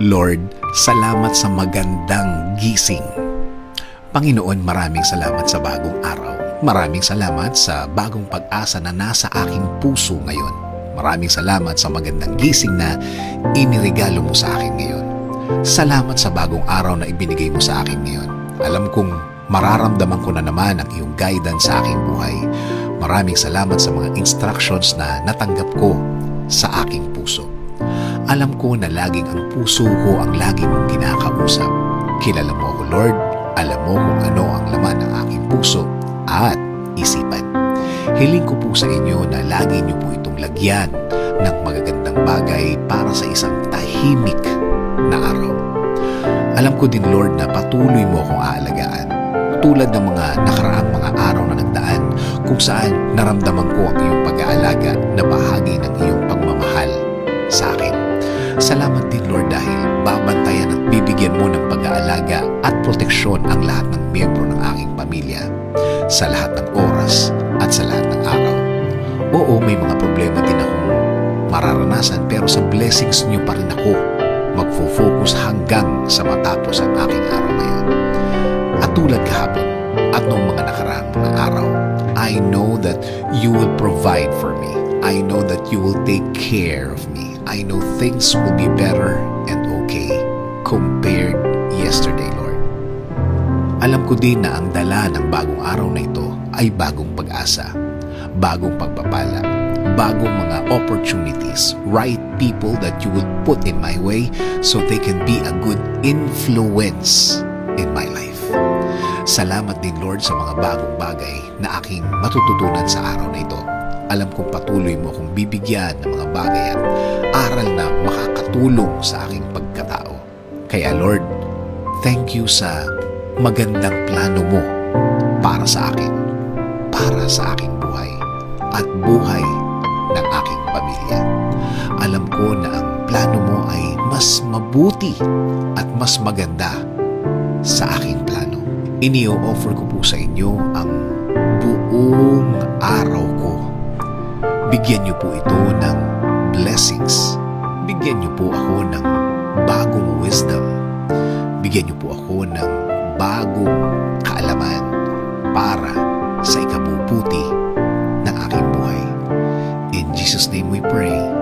Lord, salamat sa magandang gising. Panginoon, maraming salamat sa bagong araw. Maraming salamat sa bagong pag-asa na nasa aking puso ngayon. Maraming salamat sa magandang gising na iniregalo mo sa akin ngayon. Salamat sa bagong araw na ibinigay mo sa akin ngayon. Alam kong mararamdaman ko na naman ang iyong guidance sa aking buhay. Maraming salamat sa mga instructions na natanggap ko sa aking puso. Alam ko na laging ang puso ko ang lagi mong kinakausap. Kilala mo ako, Lord. Alam mo kung ano ang laman ng aking puso at isipan. Hiling ko po sa inyo na lagi niyo po itong lagyan ng magagandang bagay para sa isang tahimik na araw. Alam ko din, Lord, na patuloy mo akong aalagaan. Tulad ng mga nakaraang mga araw na nagdaan kung saan naramdaman ko ang iyong pag-aalaga na bahagi ng iyong pagmamahal sa akin. Salamat din, Lord, dahil babantayan at bibigyan mo ng pag-aalaga at proteksyon ang lahat ng miyembro ng aking pamilya sa lahat ng oras at sa lahat ng araw. Oo, may mga problema din akong mararanasan pero sa blessings niyo pa rin ako magfo-focus hanggang sa matapos ang aking araw na yun. At tulad kahapon at noong mga nakaraang mga araw, I know that you will provide for me. I know that you will take care of me. I know things will be better and okay compared yesterday, Lord. Alam ko din na ang dala ng bagong araw na ito ay bagong pag-asa, bagong pagpapala, bagong mga opportunities, right people that you will put in my way so they can be a good influence in my life. Salamat din, Lord, sa mga bagong bagay na aking matututunan sa araw na ito. Alam kong patuloy mo akong bibigyan ng mga bagay at aral na makakatulong sa aking pagkatao. Kaya, Lord, thank you sa magandang plano mo para sa akin, para sa aking buhay at buhay ng aking pamilya. Alam ko na ang plano mo ay mas mabuti at mas maganda sa aking plano. Ini-offer ko po sa inyo ang buong araw ko. Bigyan niyo po ito ng blessings. Bigyan niyo po ako ng bagong wisdom. Bigyan niyo po ako ng bagong kaalaman para sa ikabubuti ng aking buhay. In Jesus' name we pray.